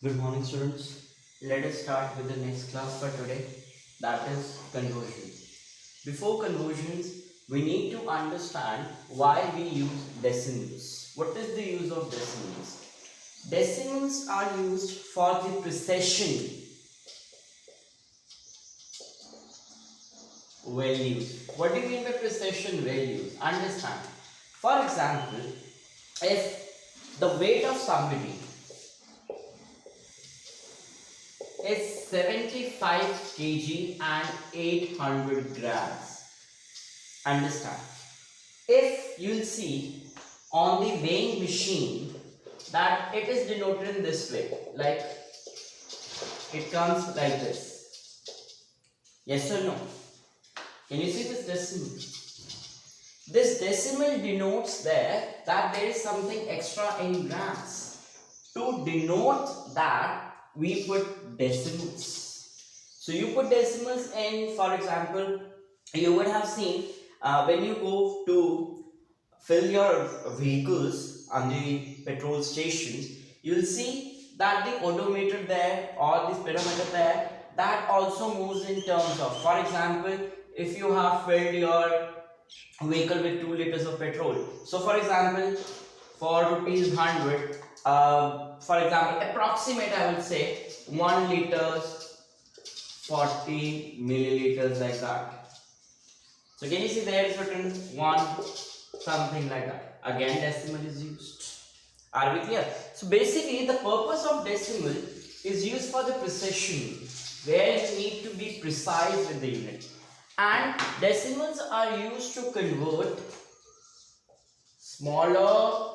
Good morning, students. Let us start with the next class for today, that is conversion. Before conversions, we need to understand why we use decimals. What is the use of decimals? Decimals are used for the precision values. What do you mean by precision values? Understand. For example, if the weight of somebody is 75 kg and 800 grams. Understand. If you'll see on the weighing machine that it is denoted in this way, like it comes like this. Yes or no? Can you see this decimal? This decimal denotes that there is something extra in grams. To denote that, we put decimals. So you put decimals in, for example, you would have seen when you go to fill your vehicles on the petrol stations, you will see that the odometer there or the speedometer there, that also moves in terms of, for example, if you have filled your vehicle with 2 liters of petrol. So for example, for rupees 100, for example, approximate I would say 1 liters 40 milliliters, like that. So can you see there is written 1 something like that. Again decimal is used. Are we clear? So basically the purpose of decimal is used for the precision, where you need to be precise with the unit. And decimals are used to convert smaller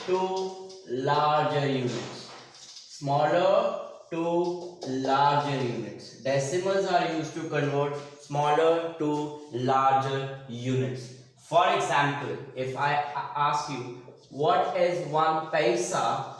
to larger units. Smaller to larger units. Decimals are used to convert smaller to larger units. For example, if I ask you what is 1 paisa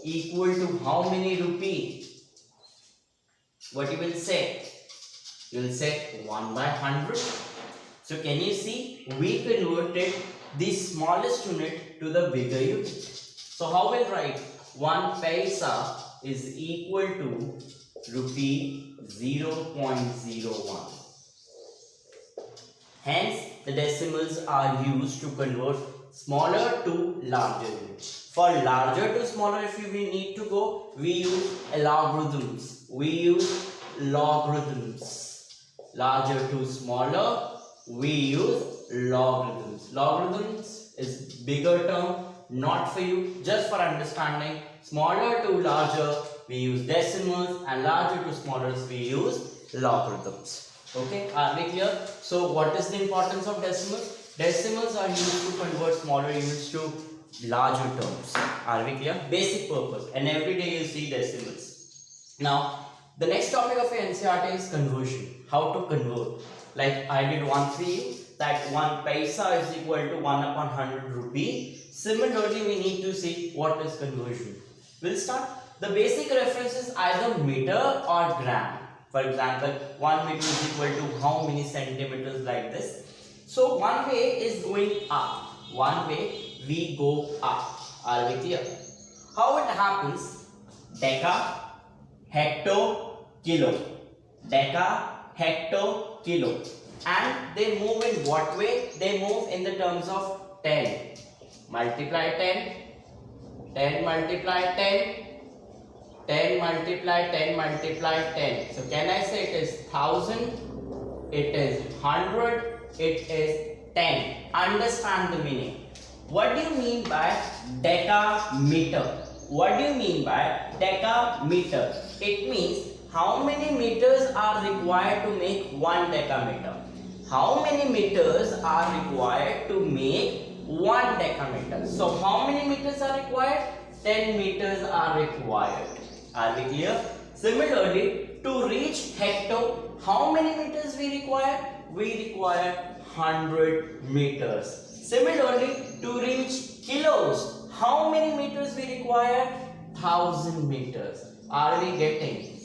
equal to how many rupee, what you will say? You will say 1 by 100. So can you see, we converted the smallest unit to the bigger unit. So how we'll write 1 paisa is equal to rupee 0.01. Hence the decimals are used to convert smaller to larger units. For larger to smaller, if we need to go, we use logarithms. We use logarithms. Larger to smaller, we use logarithms. Logarithms is bigger term, not for you, just for understanding. Smaller to larger, we use decimals, and larger to smaller, we use logarithms. Okay, are we clear? So what is the importance of decimals? Decimals are used to convert smaller units to larger terms. Are we clear? Basic purpose, and every day you see decimals. Now the next topic of NCERT is conversion. How to convert? Like I did one for you, that 1 paisa is equal to 1 upon 100 rupee. Similarly, we need to see what is conversion. We'll start. The basic reference is either meter or gram. For example, 1 meter is equal to how many centimeters, like this. So one way is going up. One way we go up. Are we clear? How it happens? Deca, hecto, kilo. Deca, hecto, kilo. And they move in what way? They move in the terms of 10. Multiply 10. 10 multiply 10. 10 multiply 10 multiply 10. So can I say it is 1000? It is 100. It is 10. Understand the meaning. What do you mean by decameter? What do you mean by decameter? It means how many meters are required to make 1 decameter. How many meters are required to make 1 decameter? So how many meters are required? 10 meters are required. Are we clear? Similarly, to reach hecto, how many meters we require? We require 100 meters. Similarly, to reach kilos, how many meters we require? 1000 meters. Are we getting?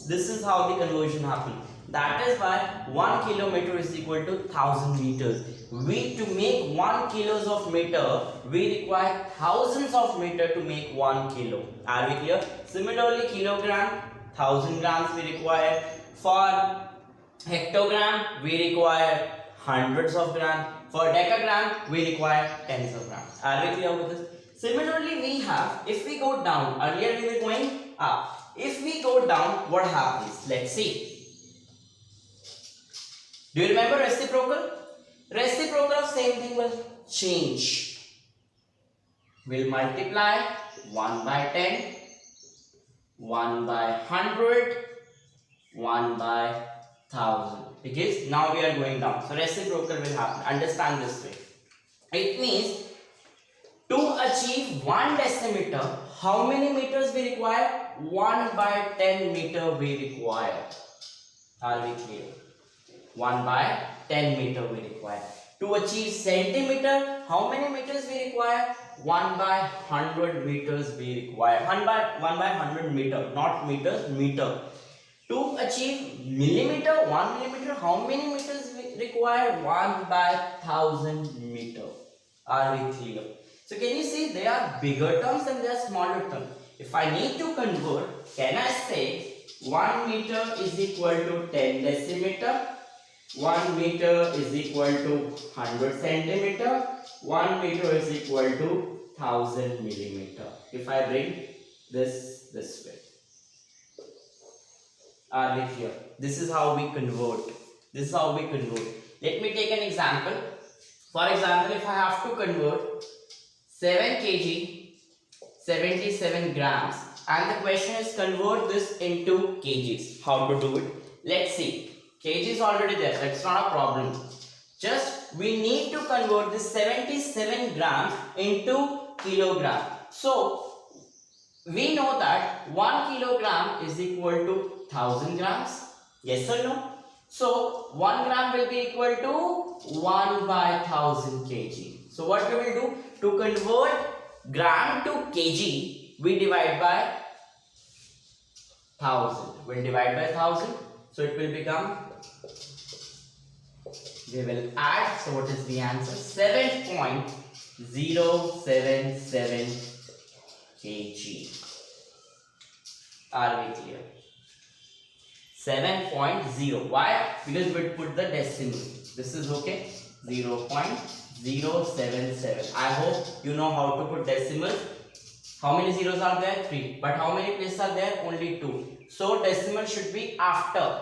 This is how the conversion happens. That is why 1 kilometer is equal to 1000 meters. To make 1 kilos of meter, we require thousands of meter to make 1 kilo. Are we clear? Similarly, kilogram, 1000 grams we require. For hectogram, we require hundreds of grams. For decagram, we require tens of grams. Are we clear with this? Similarly, we have, if we go down, earlier we were going up. If we go down, what happens? Let's see. Do you remember reciprocal? Reciprocal of same thing will change. We'll multiply 1 by 10, 1 by 100, 1 by 1000. Because now we are going down. So reciprocal will happen. Understand this way. It means to achieve 1 decimeter, how many meters we require? 1 by 10 meter we require. Are we clear? 1 by 10 meter we require. To achieve centimeter, how many meters we require? 1 by 100 meters we require. 1 by 100 meter, not meters, meter. To achieve millimeter, 1 millimeter, how many meters we require? 1 by 1000 meter. Are we clear? So can you see they are bigger terms and they are smaller terms. If I need to convert, can I say 1 meter is equal to 10 decimeter? 1 meter is equal to 100 centimeter. 1 meter is equal to 1000 millimeter. If I bring this way. Are we clear? This is how we convert. This is how we convert. Let me take an example. For example, if I have to convert 7 kg, 77 grams, and the question is convert this into kgs. How to do it? Let's see. Kg is already there. That's not a problem. Just we need to convert this 77 grams into kilogram. So we know that 1 kilogram is equal to 1000 grams. Yes or no? So 1 gram will be equal to 1 by 1000 kg. So what we will do? To convert gram to kg, we divide by 1000. We'll divide by 1000. So it will become, we will add, so what is the answer? 7.077 kg. Are we clear? 7.0. Why? Because we put the decimal. This is okay. 0.077. I hope you know how to put decimal. How many zeros are there? 3. But how many places are there? Only 2. So decimal should be after.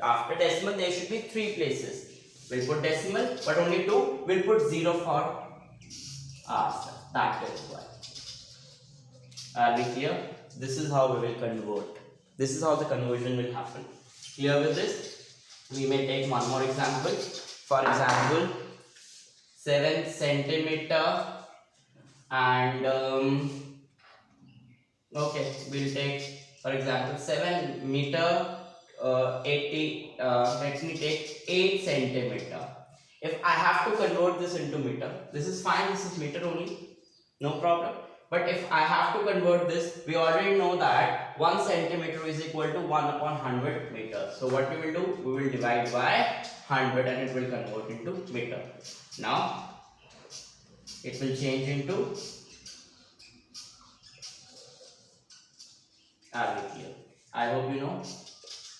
After decimal there should be 3 places. We'll put decimal but only 2. We'll put 0 for answer. That is why. Are we clear? This is how we will convert. This is how the conversion will happen. Clear with this? We may take one more example. For example, 7 centimeter and okay, we'll take for example 7 meter 80. Let me take 8 centimeter. If I have to convert this into meter, this is fine. This is meter only, no problem. But if I have to convert this, we already know that 1 centimeter is equal to 1 upon 100 meters. So what we will do? We will divide by 100 and it will convert into meter. Now it will change into, are we clear? I hope you know.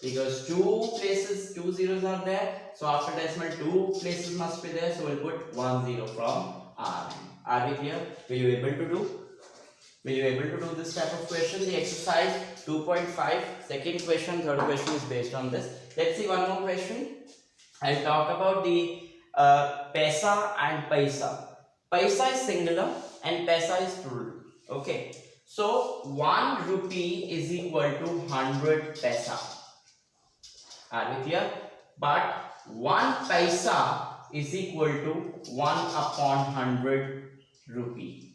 Because 2 places, 2 zeros are there. So after decimal 2 places must be there. So we'll put 1 0 from R. Are we clear? Will you able to do? Will you able to do this type of question? The exercise 2.5, second question, third question is based on this. Let's see one more question. I'll talk about the paisa and paisa. Paisa is singular and paisa is plural. Okay. So 1 rupee is equal to 100 paisa. Are we clear? But 1 paisa is equal to 1 upon 100 rupee.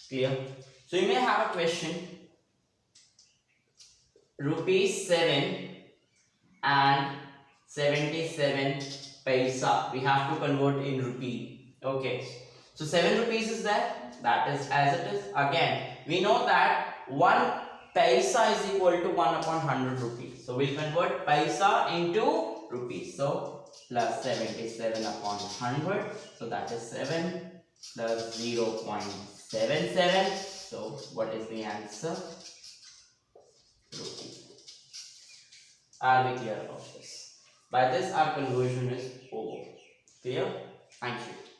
Clear? So you may have a question. Rupees 7 and 77 paisa. We have to convert in rupee. Okay. So 7 rupees is there. That is as it is. Again, we know that 1 paisa is equal to 1 upon 100 rupees. So we'll convert paisa into rupees. So plus 77 upon 100. So that is 7 plus 0.77. So what is the answer? Rupees. Are we clear about this? By this our conversion is over. Clear? Thank you.